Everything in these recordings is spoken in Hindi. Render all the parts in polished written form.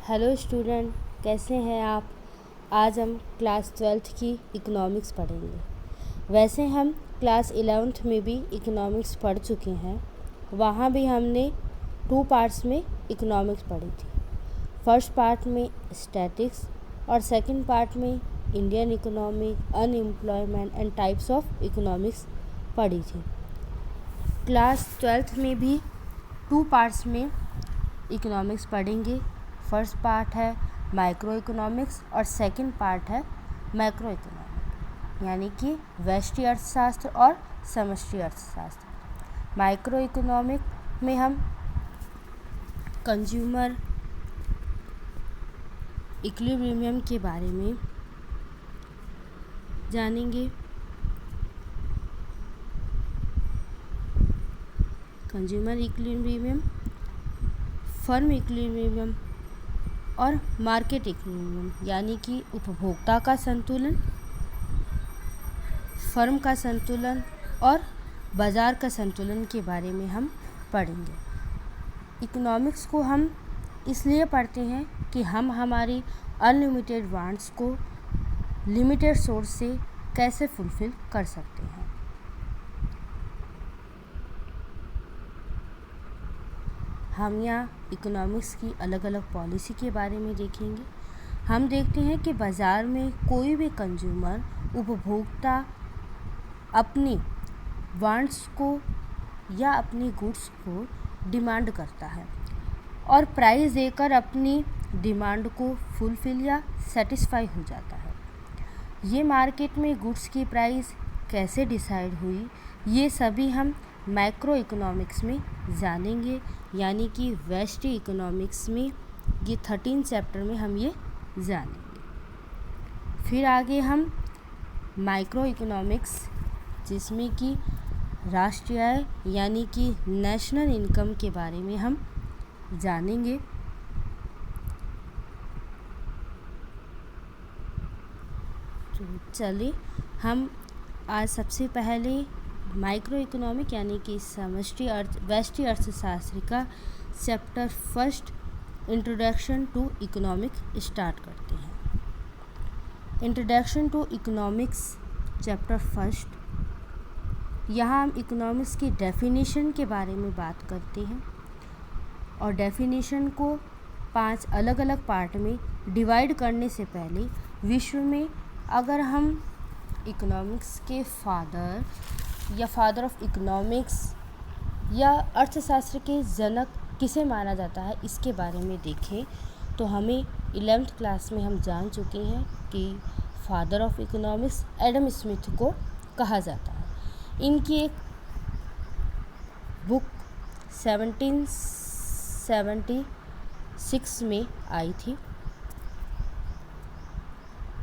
हेलो स्टूडेंट, कैसे हैं आप। आज हम क्लास 12th की इकोनॉमिक्स पढ़ेंगे। वैसे हम क्लास 11th में भी इकोनॉमिक्स पढ़ चुके हैं। वहाँ भी हमने 2 पार्ट्स में इकोनॉमिक्स पढ़ी थी। फर्स्ट पार्ट में स्टैटिक्स और सेकंड पार्ट में Indian economy, unemployment and types of economics पढ़ी थी। क्लास 12th में भी 2 पार्ट्स में इकोनॉमिक्स पढ़ेंगे। फर्स्ट पार्ट है माइक्रो इकोनॉमिक्स और सेकंड पार्ट है मैक्रो इकोनॉमिक्स, यानी कि व्यष्टि अर्थशास्त्र और समष्टि अर्थशास्त्र। माइक्रो इकोनॉमिक में हम कंज्यूमर इक्विलिब्रियम के बारे में जानेंगे। कंज्यूमर इक्विलिब्रियम, फर्म इक्विलिब्रियम और मार्केट इक्विलिब्रियम, यानी कि उपभोक्ता का संतुलन, फर्म का संतुलन और बाज़ार का संतुलन के बारे में हम पढ़ेंगे। इकोनॉमिक्स को हम इसलिए पढ़ते हैं कि हम हमारी अनलिमिटेड वांट्स को लिमिटेड सोर्स से कैसे फुलफ़िल कर सकते हैं। हम यहाँ इकोनॉमिक्स की अलग अलग पॉलिसी के बारे में देखेंगे। हम देखते हैं कि बाज़ार में कोई भी कंज्यूमर, उपभोक्ता अपनी वांट्स को या अपनी गुड्स को डिमांड करता है और प्राइस देकर अपनी डिमांड को फुलफ़िल या सेटिस्फाई हो जाता है। ये मार्केट में गुड्स की प्राइस कैसे डिसाइड हुई, ये सभी हम मैक्रो इकोनॉमिक्स में जानेंगे, यानी कि व्यष्टि इकोनॉमिक्स में ये 13 चैप्टर में हम ये जानेंगे। फिर आगे हम माइक्रो इकोनॉमिक्स, जिसमें कि राष्ट्रीय आय यानी कि नेशनल इनकम के बारे में हम जानेंगे। तो चलिए हम आज सबसे पहले माइक्रो इकोनॉमिक यानी कि व्यष्टि अर्थशास्त्र का chapter first introduction to economic start करते हैं। Introduction to economics chapter first. यहाँ हम इकोनॉमिक्स की डेफिनेशन के बारे में बात करते हैं और डेफिनेशन को 5 अलग अलग पार्ट में डिवाइड करने से पहले विश्व में अगर हम इकोनॉमिक्स के फादर या फादर ऑफ इकोनॉमिक्स या अर्थशास्त्र के जनक किसे माना जाता है, इसके बारे में देखें तो हमें 11th क्लास में हम जान चुके हैं कि father of economics Adam Smith को कहा जाता है। इनकी एक बुक 1776 में आई थी।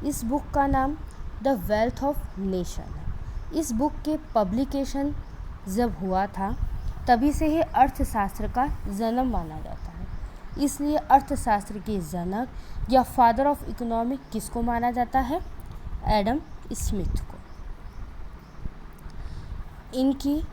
इस बुक का नाम द वेल्थ ऑफ नेशन है। इस बुक के पब्लिकेशन जब हुआ था तभी से ही अर्थशास्त्र का जन्म माना जाता है। इसलिए अर्थशास्त्र के जनक या फादर ऑफ इकोनॉमिक किसको माना जाता है? एडम स्मिथ को। इनकी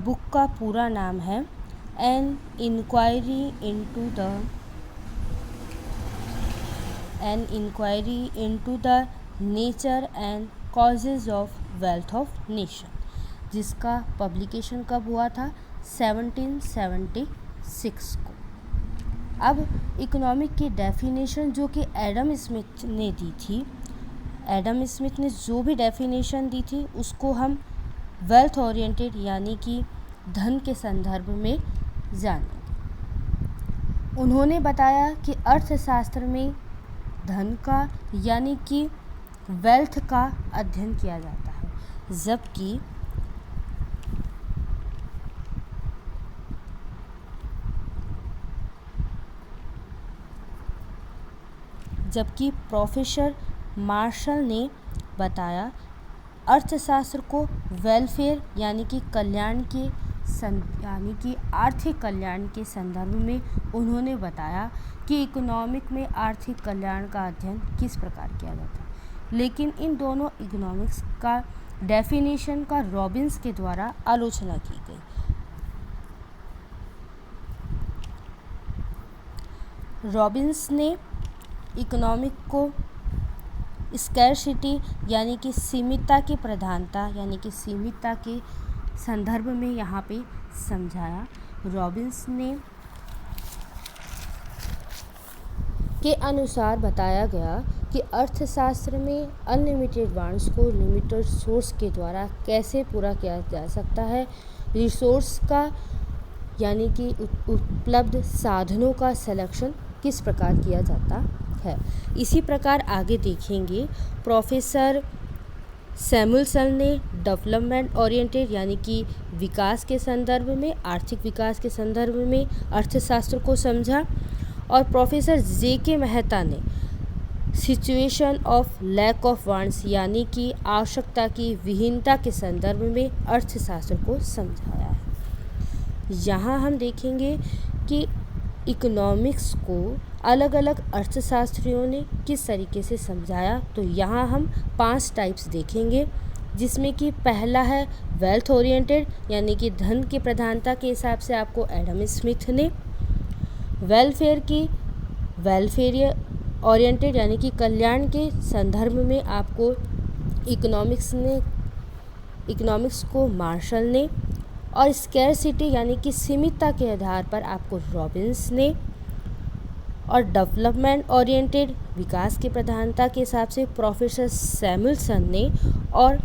बुक का पूरा नाम है an inquiry into the nature and causes of wealth of nation, जिसका पब्लिकेशन कब हुआ था? 1776 को। अब इकोनॉमिक की डेफिनेशन जो कि एडम स्मिथ ने दी थी, एडम स्मिथ ने जो भी डेफिनेशन दी थी उसको हम वेल्थ ओरिएंटेड यानी कि धन के संदर्भ में जानेंगे। उन्होंने बताया कि अर्थशास्त्र में धन का यानी कि वेल्थ का अध्ययन किया जाता है, जबकि प्रोफेसर मार्शल ने बताया अर्थशास्त्र को वेलफेयर यानी कि कल्याण के यानी कि आर्थिक कल्याण के संदर्भ में उन्होंने बताया कि इकोनॉमिक में आर्थिक कल्याण का अध्ययन किस प्रकार किया जाता है। लेकिन इन दोनों इकोनॉमिक्स का डेफिनेशन का रॉबिन्स के द्वारा आलोचना की गई। रॉबिन्स ने इकोनॉमिक को स्कैरसिटी यानी कि सीमितता की प्रधानता यानी कि सीमितता के संदर्भ में यहाँ पे समझाया। रॉबिन्स ने के अनुसार बताया गया कि अर्थशास्त्र में अनलिमिटेड वांट्स को लिमिटेड सोर्स के द्वारा कैसे पूरा किया जा सकता है। रिसोर्स का यानी कि उपलब्ध साधनों का सिलेक्शन किस प्रकार किया जाता है। इसी प्रकार आगे देखेंगे प्रोफेसर सैमुअलसन ने डेवलपमेंट ओरिएंटेड यानी कि विकास के संदर्भ में, आर्थिक विकास के संदर्भ में अर्थशास्त्र को समझा, और प्रोफेसर जे.के. मेहता ने situation of lack of wants यानी कि आवश्यकता की विहीनता के संदर्भ में अर्थशास्त्र को समझाया है। यहाँ हम देखेंगे कि इकोनॉमिक्स को अलग अलग अर्थशास्त्रियों ने किस तरीके से समझाया। तो यहाँ हम 5 टाइप्स देखेंगे, जिसमें कि पहला है वेल्थ ओरिएंटेड यानी कि धन की प्रधानता के हिसाब से आपको एडम स्मिथ ने, वेलफेयर ओरिएंटेड यानी कि कल्याण के संदर्भ में आपको इकोनॉमिक्स को मार्शल ने, और स्कैरसिटी यानी कि सीमितता के आधार पर आपको रॉबिन्स ने, और डेवलपमेंट ओरिएंटेड विकास की प्रधानता के हिसाब से प्रोफेसर सैमुअलसन ने, और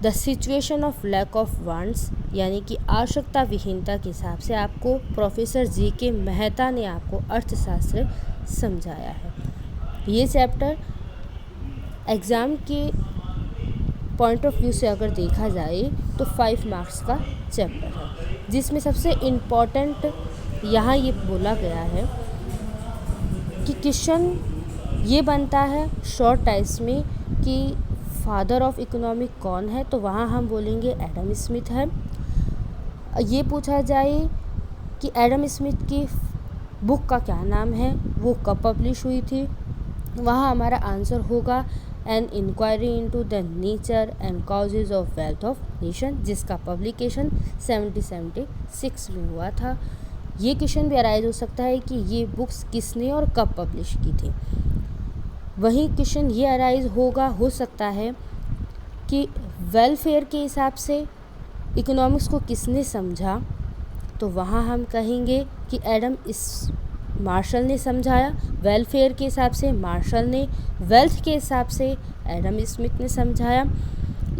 the situation of lack of wants यानी कि आवश्यकता विहीनता के हिसाब से आपको प्रोफेसर जे.के. मेहता ने आपको अर्थशास्त्र समझाया है। ये चैप्टर एग्ज़ाम के पॉइंट ऑफ व्यू से अगर देखा जाए तो 5 मार्क्स का चैप्टर है, जिसमें सबसे इम्पॉर्टेंट यहाँ ये बोला गया है कि क्वेश्चन ये बनता है शॉर्ट टाइप्स में कि फादर ऑफ इकोनॉमिक कौन है, तो वहाँ हम बोलेंगे एडम स्मिथ है। ये पूछा जाए कि एडम स्मिथ की बुक का क्या नाम है, वो कब पब्लिश हुई थी, वहाँ हमारा आंसर होगा an inquiry into the nature and causes of wealth of nation, जिसका पब्लिकेशन 1776 में हुआ था। ये क्वेश्चन भी अराइज हो सकता है कि ये बुक्स किसने और कब पब्लिश की थी। वहीं क्वेश्चन ये अराइज हो सकता है कि वेलफेयर के हिसाब से इकोनॉमिक्स को किसने समझा, तो वहाँ हम कहेंगे कि एडम मार्शल ने समझाया। वेलफेयर के हिसाब से मार्शल ने, वेल्थ के हिसाब से एडम स्मिथ ने समझाया।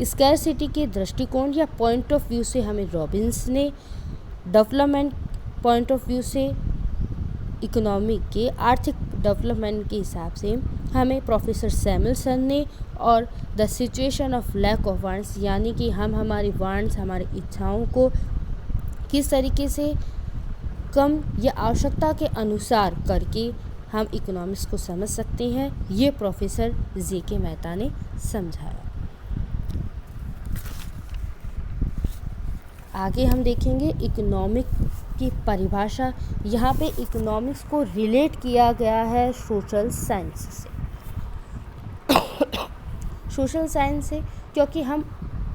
स्कैरसिटी के दृष्टिकोण या पॉइंट ऑफ व्यू से हमें रॉबिन्स ने, डेवलपमेंट पॉइंट ऑफ व्यू से इकोनॉमी के आर्थिक डेवलपमेंट के हिसाब से हमें प्रोफेसर सैमुअलसन ने, और the situation of lack of wants यानी कि हम हमारी वांट्स, हमारी इच्छाओं को किस तरीके से कम या आवश्यकता के अनुसार करके हम इकोनॉमिक्स को समझ सकते हैं, ये प्रोफेसर जे.के. मेहता ने समझाया। आगे हम देखेंगे इकोनॉमिक की परिभाषा। यहाँ पे इकोनॉमिक्स को रिलेट किया गया है सोशल साइंस से। सोशल साइंस से क्योंकि हम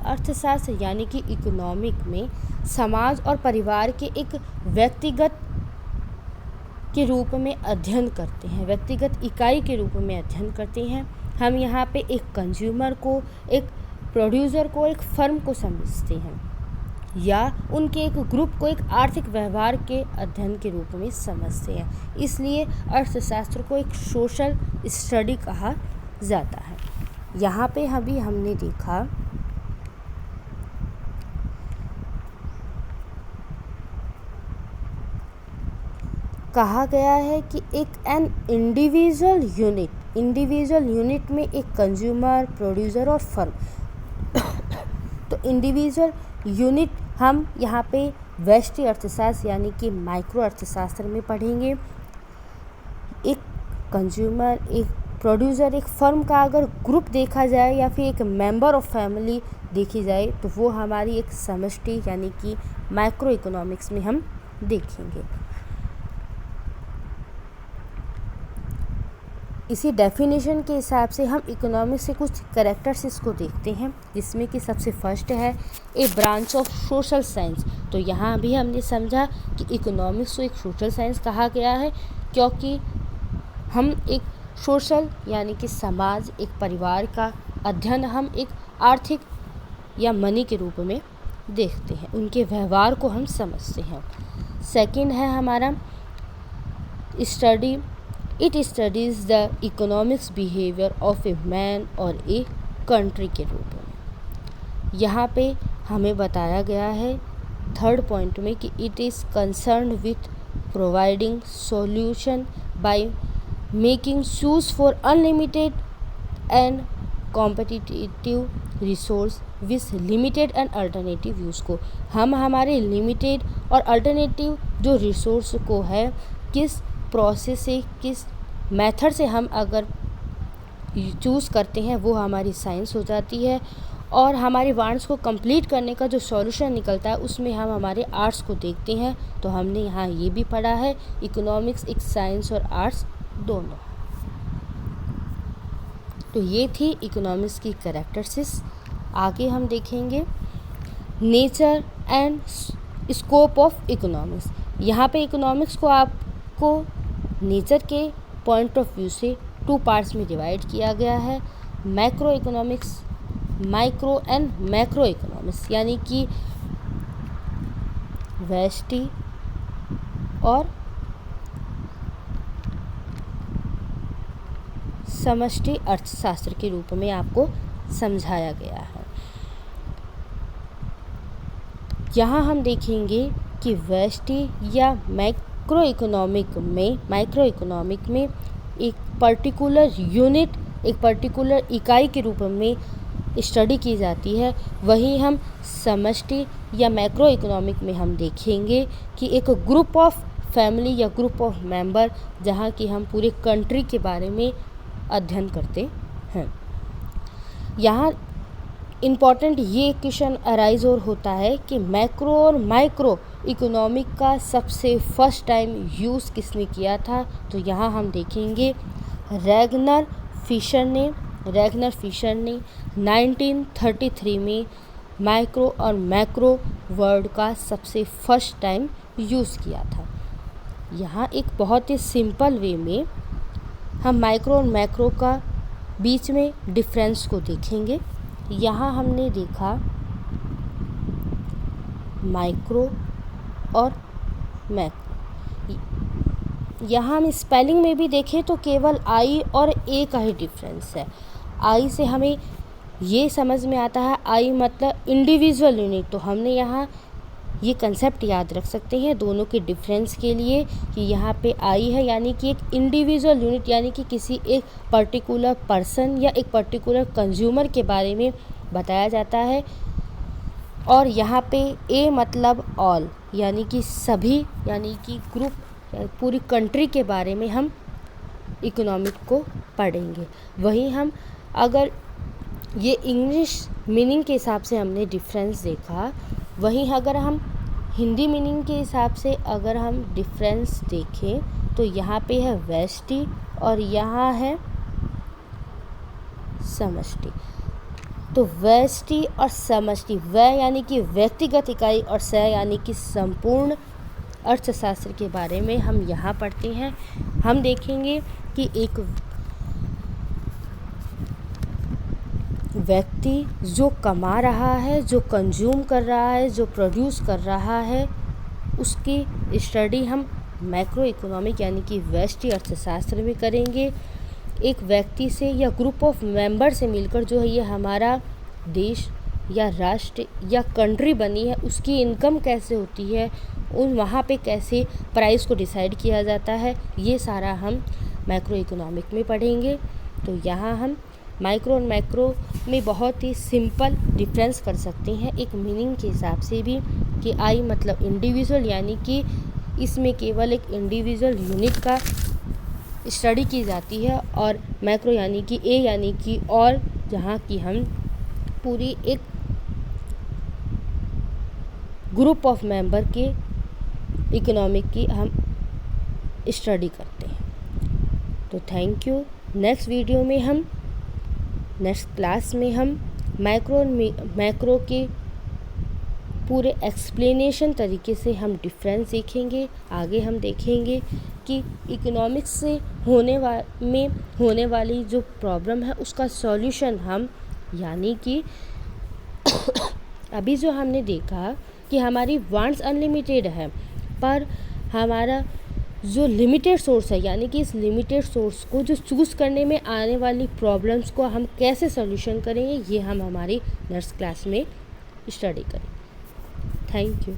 अर्थशास्त्र यानी कि इकोनॉमिक में समाज और परिवार के एक व्यक्तिगत के रूप में अध्ययन करते हैं, व्यक्तिगत इकाई के रूप में अध्ययन करते हैं। हम यहाँ पे एक कंज्यूमर को, एक प्रोड्यूसर को, एक फर्म को समझते हैं, या उनके एक ग्रुप को एक आर्थिक व्यवहार के अध्ययन के रूप में समझते हैं। इसलिए अर्थशास्त्र को एक सोशल स्टडी कहा जाता है। यहाँ पे हमने देखा कहा गया है कि एक इंडिविजुअल यूनिट में एक कंज्यूमर, प्रोड्यूसर और फर्म। तो इंडिविजुअल यूनिट हम यहाँ पे व्यष्टि अर्थशास्त्र यानी कि माइक्रो अर्थशास्त्र में पढ़ेंगे। एक कंज्यूमर, एक प्रोड्यूसर, एक फर्म का अगर ग्रुप देखा जाए या फिर एक मेंबर ऑफ फैमिली देखी जाए तो वो हमारी एक समष्टि यानी कि माइक्रो इकोनॉमिक्स में हम देखेंगे। इसी डेफिनेशन के हिसाब से हम इकोनॉमिक्स से कुछ कैरेक्टर्स को देखते हैं, जिसमें कि सबसे फर्स्ट है ए ब्रांच ऑफ सोशल साइंस। तो यहाँ भी हमने समझा कि इकोनॉमिक्स को एक सोशल साइंस कहा गया है, क्योंकि हम एक सोशल यानी कि समाज, एक परिवार का अध्ययन हम एक आर्थिक या मनी के रूप में देखते हैं, उनके व्यवहार को हम समझते हैं। सेकंड है हमारा study, it studies the economics behaviour of a man और ए कंट्री के रूप में। यहाँ पे हमें बताया गया है थर्ड पॉइंट में कि it is concern with providing solution by making use for unlimited and competitive resource with limited and alternative use को हम हमारे लिमिटेड और अल्टरनेटिव जो रिसोर्स को है किस प्रोसेस से, किस मेथड से हम अगर चूज़ करते हैं वो हमारी साइंस हो जाती है, और हमारे वांट्स को कंप्लीट करने का जो सॉल्यूशन निकलता है उसमें हम हमारे आर्ट्स को देखते हैं। तो हमने यहाँ ये भी पढ़ा है इकोनॉमिक्स एक साइंस और आर्ट्स दोनों। तो ये थी इकोनॉमिक्स की कैरेक्टरिस्टिक्स। आगे हम देखेंगे nature and scope of economics. यहाँ पे इकोनॉमिक्स को आपको नेचर के पॉइंट ऑफ व्यू से 2 पार्ट्स में डिवाइड किया गया है, macro economics, micro and macro economics, यानी कि व्यष्टि और समष्टि अर्थशास्त्र के रूप में आपको समझाया गया है। यहाँ हम देखेंगे कि व्यष्टि या माइक्रो इकोनॉमिक में एक पर्टिकुलर यूनिट, एक पर्टिकुलर इकाई के रूप में स्टडी की जाती है। वहीं हम समष्टि या मैक्रो इकोनॉमिक में हम देखेंगे कि एक ग्रुप ऑफ फैमिली या ग्रुप ऑफ मेंबर, जहाँ की हम पूरे कंट्री के बारे में अध्ययन करते हैं। यहाँ इम्पॉर्टेंट ये क्वेश्चन अराइज और होता है कि मैक्रो और माइक्रो इकोनॉमिक का सबसे फर्स्ट टाइम यूज़ किसने किया था। तो यहाँ हम देखेंगे रैगनर फिशर ने 1933 में माइक्रो और मैक्रो वर्ड का सबसे फर्स्ट टाइम यूज़ किया था। यहाँ एक बहुत ही सिंपल वे में हम माइक्रो और मैक्रो का बीच में डिफरेंस को देखेंगे। यहाँ हमने देखा माइक्रो और मैक्रो, यहाँ हम स्पेलिंग में भी देखें तो केवल आई और ए का ही डिफरेंस है। आई से हमें ये समझ में आता है आई मतलब इंडिविजुअल यूनिट, तो हमने यहाँ ये कंसेप्ट याद रख सकते हैं दोनों के डिफरेंस के लिए कि यहाँ पे आई है यानी कि एक इंडिविजुअल यूनिट, यानी कि किसी एक पर्टिकुलर पर्सन या एक पर्टिकुलर कंज्यूमर के बारे में बताया जाता है, और यहाँ पे ए मतलब ऑल यानी कि सभी, यानी कि ग्रुप, पूरी कंट्री के बारे में हम इकोनॉमिक को पढ़ेंगे। वहीं हम अगर ये इंग्लिश मीनिंग के हिसाब से हमने डिफरेंस देखा, वहीं अगर हम हिंदी मीनिंग के हिसाब से अगर हम डिफरेंस देखें तो यहाँ पे है व्यष्टि और यहाँ है समष्टि। तो व्यष्टि और समष्टि, व यानी कि व्यक्तिगत इकाई और स यानी कि संपूर्ण अर्थशास्त्र के बारे में हम यहाँ पढ़ते हैं। हम देखेंगे कि एक व्यक्ति जो कमा रहा है, जो कंज्यूम कर रहा है, जो प्रोड्यूस कर रहा है, उसकी स्टडी हम मैक्रो इकोनॉमिक यानी कि व्यष्टि अर्थशास्त्र में करेंगे। एक व्यक्ति से या ग्रुप ऑफ मेंबर से मिलकर जो है ये हमारा देश या राष्ट्र या कंट्री बनी है, उसकी इनकम कैसे होती है, उन वहाँ पे कैसे प्राइस को डिसाइड किया जाता है, ये सारा हम मैक्रो इकोनॉमिक में पढ़ेंगे। तो यहाँ हम माइक्रो और मैक्रो में बहुत ही सिंपल डिफरेंस कर सकते हैं एक मीनिंग के हिसाब से भी कि आई मतलब इंडिविजुअल, यानी कि इसमें केवल एक इंडिविजुअल यूनिट का स्टडी की जाती है, और मैक्रो यानी कि ए यानी कि और, जहाँ की हम पूरी एक ग्रुप ऑफ मेंबर के इकोनॉमिक की हम स्टडी करते हैं। तो थैंक यू। नेक्स्ट वीडियो में हम नेक्स्ट क्लास में हम मैक्रो के पूरे एक्सप्लेनेशन तरीके से हम डिफरेंस सीखेंगे। आगे हम देखेंगे कि इकोनॉमिक्स से होने वाली जो प्रॉब्लम है उसका सॉल्यूशन हम, यानी कि अभी जो हमने देखा कि हमारी वांट्स अनलिमिटेड है, पर हमारा जो लिमिटेड सोर्स है, यानी कि इस लिमिटेड सोर्स को जो चूज़ करने में आने वाली प्रॉब्लम्स को हम कैसे सॉल्यूशन करेंगे, ये हम हमारी नेक्स्ट क्लास में स्टडी करें। Thank you.